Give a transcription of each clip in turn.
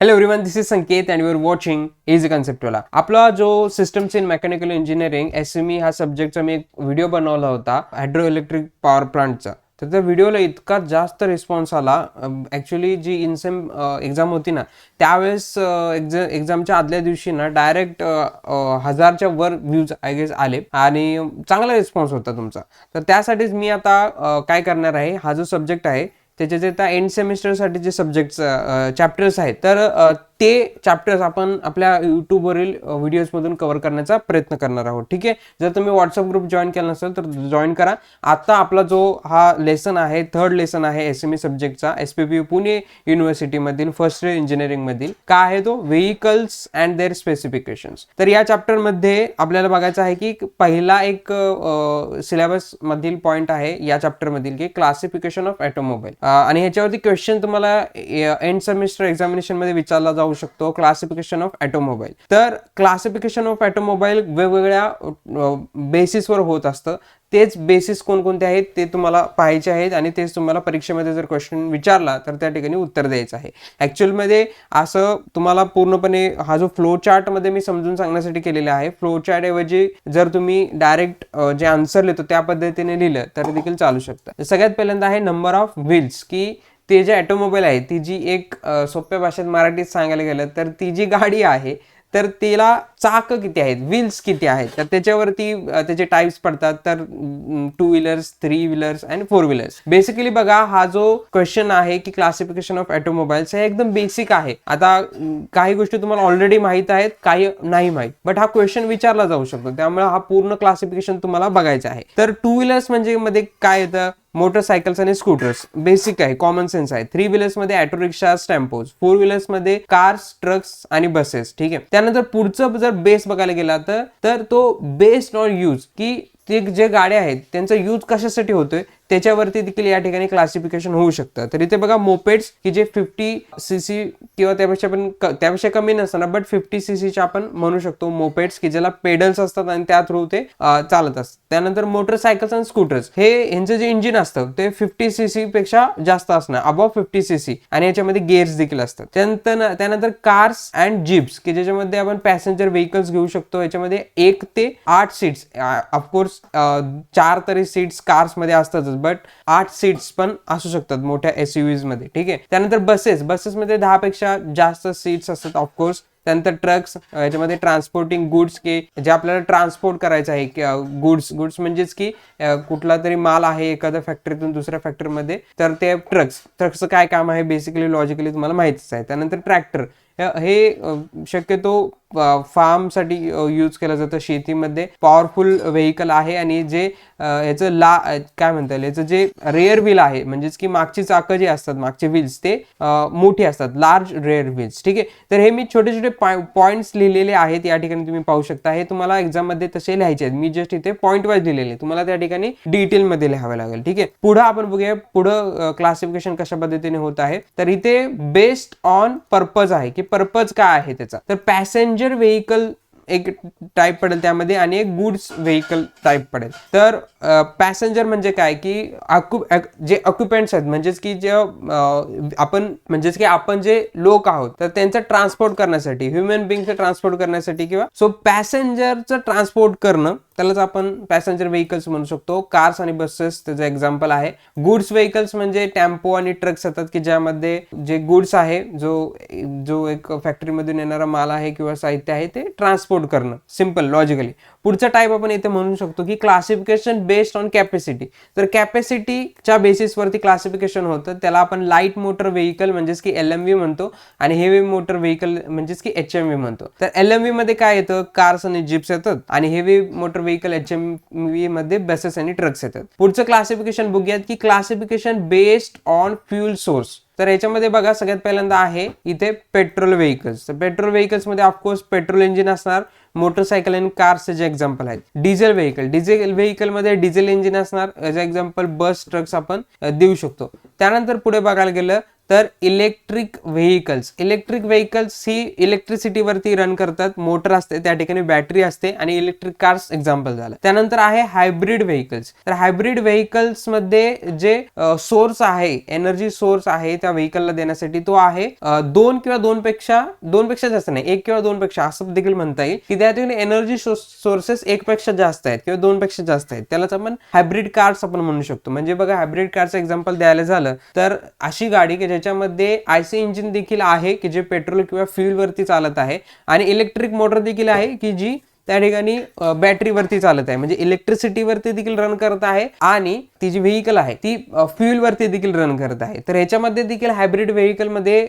Hello everyone, this is Sanket and you are watching Easy Conceptwala. आपला जो systems in mechanical engineering SME हा सब्जेक्टचा मी एक video बनवला होता हायड्रो इलेक्ट्रिक पॉवर प्लांटचा. तर त्या व्हिडिओला इतका जास्त रिस्पॉन्स आला. ॲक्च्युली जी इनसेम एक्झाम होती ना त्यावेळेस एक्झामच्या आदल्या दिवशी ना डायरेक्ट 1000च्या वर व्ह्यूज आय गेस आले आणि चांगला रिस्पॉन्स होता तुमचा. तर त्यासाठीच मी आता काय करणार आहे, हा जो सब्जेक्ट आहे त्याचे जे त्या एंड सेमिस्टरसाठी जे सब्जेक्ट्स चॅप्टर्स आहेत तर ते चॅप्टर्स आपण आपल्या यूट्यूबवरील व्हिडिओजमधून कव्हर करण्याचा प्रयत्न करणार आहोत. ठीक आहे, जर तुम्ही व्हॉट्सअप ग्रुप जॉईन केला नसेल तर जॉईन करा. आता आपला जो हा लेसन आहे, थर्ड लेसन आहे SME सब्जेक्टचा, SPPU पुणे युनिव्हर्सिटीमधील फर्स्ट इयर इंजिनिअरिंगमधील. काय आहे तो? Vehicles and their specifications. तर या चॅप्टरमध्ये आपल्याला बघायचं आहे की पहिला एक सिलेबस मधील पॉईंट आहे या चॅप्टरमधील की क्लासिफिकेशन ऑफ ऑटोमोबाईल. आणि ह्याच्यावरती क्वेश्चन तुम्हाला एंड सेमिस्टर एक्झामिनेशन मध्ये विचारला जाऊ शकतो. Classification of automobile. तर क्लासिफिकेशन ऑफ ऑटोमोबाईल वेगवेगळ्या बेसिसवर होत असतं. तेच बेसिस कोणकोणते आहेत ते तुम्हाला पाहायचे आहेत आणि तेच तुम्हाला परीक्षेमध्ये जर क्वेश्चन विचारला तर त्या ठिकाणी उत्तर द्यायचं आहे. ॲक्च्युअलमध्ये असं तुम्हाला पूर्णपणे हा जो फ्लो चार्ट मध्ये मी समजून सांगण्यासाठी केलेला आहे. फ्लो चार्ट ऐवजी जर तुम्ही डायरेक्ट जे आन्सर लिहितो त्या पद्धतीने लिहिलं तर देखील चालू शकतं. सगळ्यात पहिल्यांदा आहे नंबर ऑफ व्हील्स, की ते जे ऑटोमोबाईल आहे ती जी एक सोप्या भाषेत मराठीत सांगायला गेलं तर ती जी गाडी आहे तर तिला चाक किती आहेत, व्हील्स किती आहेत, तर त्याच्यावरती त्याचे टाइप्स पडतात. तर 2 व्हीलर्स, 3 व्हीलर्स आणि 4 व्हीलर्स. बेसिकली बघा, हा जो क्वेश्चन आहे की क्लासिफिकेशन ऑफ ऑटोमोबाईल्स हे एकदम बेसिक आहे. आता काही गोष्टी तुम्हाला ऑलरेडी माहित आहेत, काही नाही माहित, बट हा क्वेश्चन विचारला जाऊ शकतो. त्यामुळे हा पूर्ण क्लासिफिकेशन तुम्हाला बघायचं आहे. तर 2 व्हीलर्स म्हणजे मध्ये काय येतं? मोटरसायकल्स आणि स्कूटर्स. बेसिक आहे, कॉमन सेन्स आहे. 3 व्हीलर्स मध्ये ऑटो रिक्षास, टेम्पोज. 4 व्हीलर्स मध्ये कार्स, ट्रक्स आणि बसेस. ठीक आहे, त्यानंतर पुढचं जर बेस बघायला गेला तर तो बेस्ड ऑन यूज, की ते जे गाड्या आहेत त्यांचा यूज कशासाठी होतोय त्याच्यावरती देखील या ठिकाणी क्लासिफिकेशन होऊ शकतं. तर इथे बघा मोपेड्स की जे 50cc किंवा त्यापेक्षा कमी नसताना बट 50cc आपण म्हणू शकतो मोपेड्स, की ज्याला पेडल्स असतात आणि त्या थ्रू ते चालत असतात. त्यानंतर मोटरसायकल्स आणि स्कूटर्स, हे यांचं जे इंजिन असतं ते 50cc पेक्षा जास्त असणार, अबव्ह 50cc, आणि याच्यामध्ये गेअर्स देखील असतात. त्यानंतर कार्स अँड जीप्स, की ज्याच्यामध्ये आपण पॅसेंजर व्हेकल्स घेऊ शकतो. याच्यामध्ये 1 ते 8 सीट्स, ऑफकोर्स 4 तरी सीट्स कार्स मध्ये असतातच, बट 8 सीट्स पण असू शकतात मोठ्या SUVs मध्ये. ठीक आहे, त्यानंतर बसेसमध्ये 10 पेक्षा जास्त सीट्स असतात ऑफकोर्स. त्यानंतर ट्रक्स, याच्यामध्ये ट्रान्सपोर्टिंग गुड्स, की जे आपल्याला ट्रान्सपोर्ट करायचं आहे, गुड्स म्हणजेच की कुठला तरी माल आहे एखाद्या फॅक्टरीतून दुसऱ्या फॅक्टरीमध्ये, तर ते ट्रक्सचं काय काम आहे बेसिकली लॉजिकली तुम्हाला माहितीच आहे. त्यानंतर ट्रॅक्टर, हे शक्यतो फार्मसाठी यूज केलं जातं, शेतीमध्ये पॉवरफुल व्हेकल आहे. आणि जे याचं काय म्हणता येईल, याचं जे रेअर व्हील आहे, म्हणजेच की मागची चाकं जे असतात, मागचे व्हील्स ते मोठी असतात, लार्ज रेअर व्हील्स. ठीक आहे, तर हे मी छोटे छोटे पॉईंट्स लिहिलेले आहेत या ठिकाणी तुम्ही पाहू शकता. हे तुम्हाला एक्झाम मध्ये तसे लिहायचे आहेत. मी जस्ट इथे पॉईंट वाईज लिहिलेले, तुम्हाला त्या ठिकाणी डिटेल मध्ये लिहावे लागेल. ठीक आहे, पुढे आपण बघूया पुढं क्लासिफिकेशन कशा पद्धतीने होत आहे. तर इथे बेस्ड ऑन पर्पज आहे, की पर्पज काय आहे त्याचा. तर पॅसेंजर व्हेकल एक टाईप पडेल त्यामध्ये आणि एक गुड्स व्हेकल टाईप पडेल. तर पॅसेंजर म्हणजे काय, की जे ऑक्युपंट्स आहेत, म्हणजेच की जे आपण जे लोक आहोत तर त्यांचं ट्रान्सपोर्ट करण्यासाठी, ह्युमन बिंगचं ट्रान्सपोर्ट करण्यासाठी, किंवा सो पॅसेंजरचं ट्रान्सपोर्ट करणं, त्यालाच आपण पॅसेंजर व्हेकल्स म्हणू शकतो. कार्स आणि बसेस त्याचं एक्झाम्पल आहे. गुड्स व्हेकल्स म्हणजे टेम्पो आणि ट्रक्स येतात, की ज्यामध्ये जे गुड्स आहे, जो एक फॅक्टरीमधून येणारा माल आहे किंवा साहित्य आहे ते ट्रान्सपोर्ट करणं, सिंपल लॉजिकली. पुढचा टाईप आपण इथे म्हणू शकतो की क्लासिफिकेशन बेस्ड ऑन कॅपॅसिटी. तर कॅपॅसिटीच्या बेसिसवरती क्लासिफिकेशन होतं, त्याला आपण लाईट मोटर व्हेकल म्हणजेच की LMV म्हणतो, आणि हेवी मोटर व्हेकल म्हणजेच की HMV म्हणतो. तर LMV मध्ये काय येतं, कार्स आणि जीप्स येतात, आणि हेवी मोटर व्हेकल HMV मध्ये बसेस आणि ट्रक्स येतात. पुढचं क्लासिफिकेशन बघूयात की classification based on fuel source. तर याच्यामध्ये बघा, सगळ्यात पहिल्यांदा आहे इथे पेट्रोल व्हेकल्स. तर पेट्रोल व्हेकल्स मध्ये ऑफकोर्स पेट्रोल इंजिन असणार. मोटरसायकल आणि कार्सचे जे एक्झाम्पल आहेत. डिझेल व्हेकल मध्ये डिझेल इंजिन असणार, याचे एक्झाम्पल बस, ट्रक्स आपण देऊ शकतो. त्यानंतर पुढे बघायला गेलं तर इलेक्ट्रिक व्हेकल्स. इलेक्ट्रिक व्हेकल्स ही इलेक्ट्रिसिटीवरती रन करतात, मोटर असते त्या ठिकाणी, बॅटरी असते, आणि इलेक्ट्रिक कार्स एक्झाम्पल झालं. त्यानंतर आहे हायब्रिड व्हेकल्स. तर हायब्रिड व्हेकल्स मध्ये जे सोर्स आहे, एनर्जी सोर्स आहे त्या व्हेकलला देण्यासाठी, तो आहे दोन किंवा दोनपेक्षा जास्त नाही, एक किंवा दोनपेक्षा असं देखील म्हणता येईल की त्यातील एनर्जी सोर्सेस एक पेक्षा जास्त आहेत किंवा दोन पेक्षा जास्त आहेत, त्यालाच आपण हायब्रिड कार्स आपण म्हणू शकतो. म्हणजे बघा, हायब्रिड कारचं एक्झाम्पल द्यायला झालं तर अशी गाडी की ज्याच्यामध्ये आयसी इंजिन देखील आहे की जे पेट्रोल किंवा फ्यूल वरती चालत आहे, आणि इलेक्ट्रिक मोटर देखील आहे की जी त्या ठिकाणी बॅटरीवरती चालत आहे, म्हणजे इलेक्ट्रिसिटीवरती देखील रन करत आहे, आणि ती जी व्हेकल आहे ती फ्यूल वरती देखील रन करत आहे. तर ह्याच्यामध्ये देखील हायब्रिड व्हेकल मध्ये,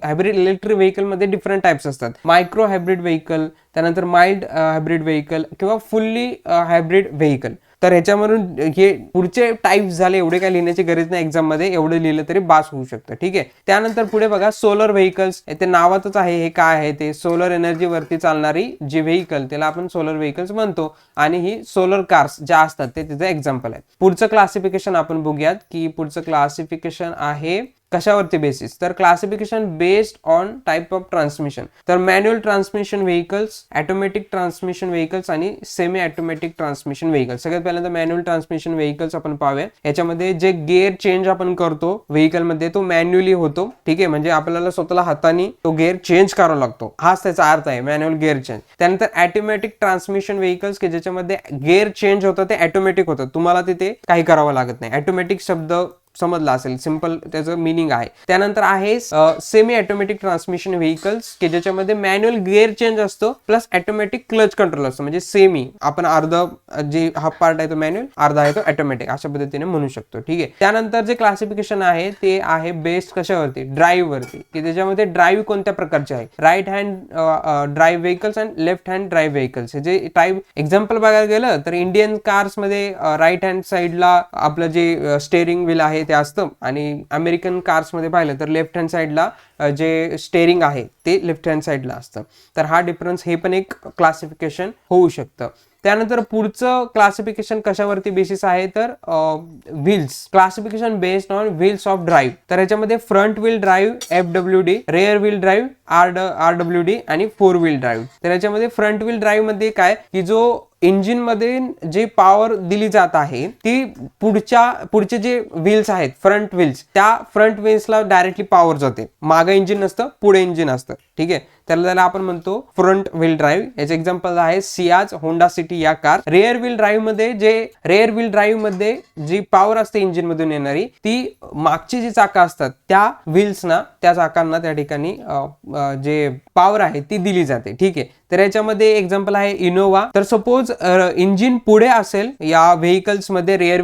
हायब्रिड इलेक्ट्रिक व्हेकल मध्ये डिफरंट टाइप्स असतात. मायक्रो हायब्रिड व्हेकल, त्यानंतर माइल्ड हायब्रिड व्हेकल किंवा फुल्ली हायब्रिड व्हेकल. तर ह्याच्यावरून हे पुढचे टाइप्स झाले, एवढे काय लिहिण्याची गरज नाही एक्झाम मध्ये, एवढं लिहिलं तरी बास होऊ शकतं. ठीक आहे. त्यानंतर पुढे बघा, सोलर व्हेकल्स. ते नावातच आहे हे काय आहे ते, सोलर एनर्जी वरती चालणारी जी व्हेकल, त्याला आपण सोलर व्हेकल्स म्हणतो, आणि ही सोलर कार्स ज्या असतात ते तिचं एक्झाम्पल आहे. पुढचं क्लासिफिकेशन आपण बघूयात की पुढचं क्लासिफिकेशन आहे कशावरती बेसिस. तर classification based on type of transmission. तर manual transmission vehicles, automatic transmission vehicles आणि सेमी ऑटोमॅटिक ट्रान्समिशन व्हेकल्स. सगळ्यात पहिल्यांदा मॅन्युअल ट्रान्समिशन व्हेकल्स आपण पाहूया. याच्यामध्ये जे गिअर चेंज आपण करतो व्हेकल मध्ये तो मॅन्युअली होतो. ठीक आहे, म्हणजे आपल्याला स्वतःला हाताने तो गिअर चेंज करावा लागतो, हाच त्याचा अर्थ आहे मॅन्युअल गिअर चेंज. त्यानंतर ऑटोमॅटिक ट्रान्समिशन व्हेकल्स की ज्याच्यामध्ये गिअर चेंज होतं ते ऑटोमॅटिक होतं, तुम्हाला तिथे काही करावं लागत नाही. ऑटोमॅटिक शब्द समजला असेल, सिंपल त्याचं मिनिंग आहे. त्यानंतर आहे सेमी ऑटोमॅटिक ट्रान्समिशन व्हेकल्स की ज्याच्यामध्ये मॅन्युअल गिअर चेंज असतो प्लस ऑटोमॅटिक क्लच कंट्रोल असतो. म्हणजे सेमी, आपण अर्धा जे हाफ पार्ट आहे तो मॅन्युअल, अर्धा आहे तो ऑटोमॅटिक, अशा पद्धतीने म्हणू शकतो. ठीक आहे. त्यानंतर जे क्लासिफिकेशन आहे ते आहे बेस्ड कशावरती, ड्राईव्ह वरती, की त्याच्यामध्ये ड्राईव्ह कोणत्या प्रकारचे आहे, राईट हँड ड्राईव्ह व्हेकल्स आणि लेफ्ट हँड ड्राईव्ह व्हेकल्स. हे जे ड्राईव्ह एक्झाम्पल बघायला गेलं तर इंडियन कार्स मध्ये राईट हँड साईडला आपलं जे स्टेअरिंग व्हील आहे ते असतं, आणि अमेरिकन कार्स मध्ये पाहिलं तर लेफ्ट हँड साईडला जे स्टेअरिंग आहे ते लेफ्ट हँड साईडला असतं. तर हा डिफरन्स, हे पण एक क्लासिफिकेशन होऊ शकतं. त्यानंतर पुढचं क्लासिफिकेशन कशावरती बेसिस आहे तर wheels. Classification based on wheels of drive. तर याच्यामध्ये front wheel drive FWD, rare wheel drive RWD आणि फोर व्हील ड्राईव्ह. तर याच्यामध्ये फ्रंट व्हील ड्राईव्ह मध्ये काय की जो इंजिन मध्ये जी पॉवर दिली जात आहे ती पुढचे जे व्हील्स आहेत, फ्रंट व्हील्स, त्या फ्रंट व्हील्सला डायरेक्टली पॉवर जाते. मागे इंजिन नसतं, पुढे इंजिन असतं. ठीक आहे, त्याला आपण म्हणतो फ्रंट व्हील ड्राईव्ह. याचे एक्झाम्पल आहे सियाज, होंडा सिटी या कार. रेअर व्हील ड्राईव्ह मध्ये जी पॉवर असते इंजिन मधून येणारी, ती मागची जी चाकं असतात त्या व्हील्सना, त्या चाकांना त्या ठिकाणी जे पॉवर आहे ती दिली जाते. ठीक आहे. तर याच्यामध्ये एक्झाम्पल आहे इनोवा. तर सपोज इंजिन पुढे असेल या व्हेकल्स मध्ये, रेअर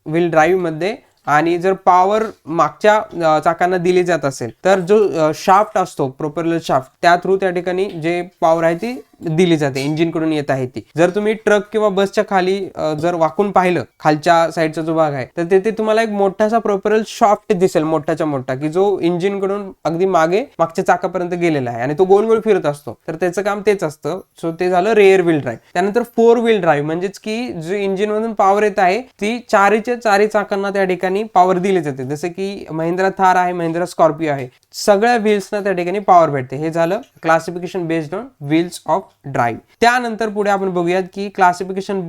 व्हील ड्राईव्ह मध्ये, आणि जर पॉवर मागच्या चाकांना दिली जात असेल तर जो शाफ्ट असतो, प्रोपेलर शाफ्ट, त्या थ्रू त्या ठिकाणी जे पॉवर आहे ती दिली जाते, इंजिन कडून येत आहे ती. जर तुम्ही ट्रक किंवा बसच्या खाली जर वाकून पाहिलं, खालच्या साईडचा जो भाग आहे, तर तिथे तुम्हाला एक मोठासा प्रोपेलर शाफ्ट दिसेल, मोठाच्या मोठा, की जो इंजिन कडून अगदी मागच्या चाकापर्यंत गेलेला आहे आणि तो गोल गोल फिरत असतो. तर त्याचं काम तेच असतं. सो ते झालं रेअर व्हील ड्राईव्ह. त्यानंतर फोर व्हील ड्राईव्ह, म्हणजेच की जो इंजिन मधून पॉवर येत आहे ती चारी चाकांना त्या ठिकाणी पॉवर दिली जाते. जसं की महिंद्रा थार आहे, महिंद्रा स्कॉर्पिओ आहे, सगळ्या व्हील्सना त्या ठिकाणी पॉवर भेटते. हे झालं classification based on wheels of drive. त्यानंतर पुढे आपण बघूयात की classification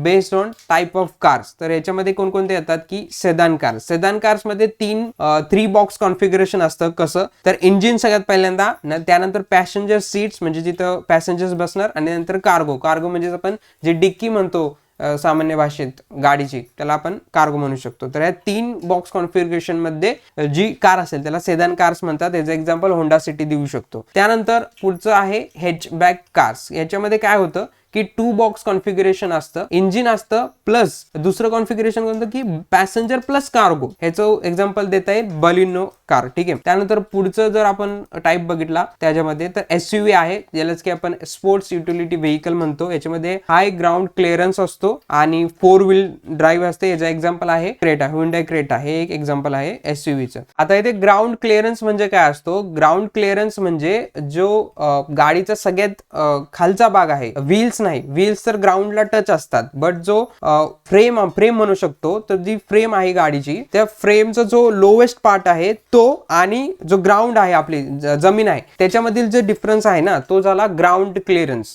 based on type of cars. तर याच्यामध्ये कोणकोणते येतात की सेदान कार्स. सेदान कार्स मध्ये 3 बॉक्स कॉन्फिगरेशन असतं. कसं तर इंजिन सगळ्यात पहिल्यांदा, त्यानंतर पॅसेंजर सीट्स म्हणजे जिथं पॅसेंजर्स बसणार, आणि नंतर कार्गो म्हणजे आपण जे डिक्की म्हणतो सामान्य भाषेत गाडीची, त्याला आपण कार्गो म्हणू शकतो. तर या 3 बॉक्स कॉन्फिगरेशन मध्ये जी कार असेल त्याला सेदान कार्स म्हणतात. याचं एक्झाम्पल होंडा सिटी देऊ शकतो. त्यानंतर पुढचं आहे हॅचबॅक कार्स. याच्यामध्ये काय होतं की 2 बॉक्स कॉन्फिगरेशन असतं, इंजिन असतं प्लस दुसरं कॉन्फिगरेशन कोणतं की पॅसेंजर प्लस कार्गो. ह्याचं एक्झाम्पल देता येईल बलिनो कार. ठीक आहे. त्यानंतर पुढचं जर आपण टाइप बघितला त्याच्यामध्ये तर SUV आहे, ज्यालाच की आपण स्पोर्ट्स युटिलिटी व्हेकल म्हणतो. याच्यामध्ये हाय ग्राउंड क्लिअरन्स असतो आणि 4 व्हील ड्राईव्ह असते. याचं एक्झाम्पल आहे क्रेटा, ह्युंडाई क्रेटा, हे एक एक्झाम्पल आहे SUVचं. आता इथे ग्राउंड क्लिअरन्स म्हणजे काय असतो. ग्राउंड क्लिअरन्स म्हणजे जो गाडीचा सगळ्यात खालचा भाग आहे, व्हील्स व्हील्स नाही, व्हील्स तर ग्राउंडला टच असतात, बट जो फ्रेम म्हणू शकतो, तर जी फ्रेम आहे गाडीची, त्या फ्रेमचा जो लोवेस्ट पार्ट आहे तो आणि जो ग्राउंड आहे, आपली जमीन आहे, त्याच्यामधील जे डिफरन्स आहे ना, तो झाला ग्राउंड क्लिअरन्स.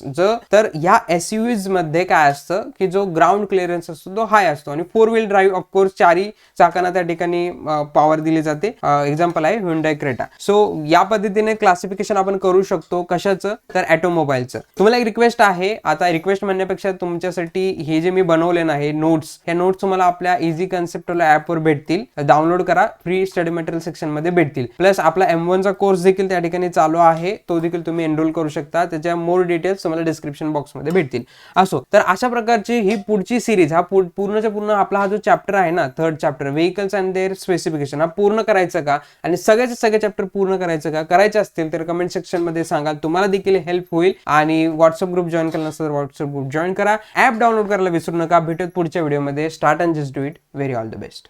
तर ह्या एसयूव्हीज मध्ये काय असतं की जो ग्राउंड क्लिअरन्स असतो तो हाय असतो. आणि 4 व्हील ड्राईव्ह ऑफकोर्स चारही चाकांना त्या ठिकाणी पॉवर दिली जाते. एक्झाम्पल आहे ह्युंडाई क्रेटा. सो या पद्धतीने क्लासिफिकेशन आपण करू शकतो. कशाचं? तर ऑटोमोबाईलचं. तुम्हाला एक रिक्वेस्ट आहे, आता रिक्वेस्ट म्हणण्यापेक्षा तुमच्यासाठी हे जे मी बनवले आहे नोट्स, ह्या नोट्स तुम्हाला आपल्या इझी कन्सेप्ट ऍपवर भेटतील. डाउनलोड करा, फ्री स्टडी मटेरियल सेक्शन मध्ये भेटतील. प्लस आपला M1 चा कोर्स देखील त्या ठिकाणी चालू आहे, तो देखील तुम्ही एनरोल करू शकता. त्याच्या मोर डिटेल्स तुम्हाला डिस्क्रिप्शन बॉक्स मध्ये भेटतील. असो, तर अशा प्रकारची ही पुढची सिरीज, हा पूर्णच्या पूर्ण आपला हा जो चॅप्टर आहे ना, 3rd chapter vehicles and their specification, हा पूर्ण करायचं का आणि सगळे चॅप्टर पूर्ण करायचं का? करायचे असतील तर कमेंट सेक्शन मध्ये सांगाल, तुम्हाला देखील हेल्प होईल. आणि व्हॉट्सअप ग्रुप जॉईन केला नसेल तर व्हॉट्सअप ग्रुप जॉईन करा. ऍप डाउनलोड करायला विसरू नका. भेटूत पुढच्या व्हिडिओमध्ये. Start and just do it. Very all the best.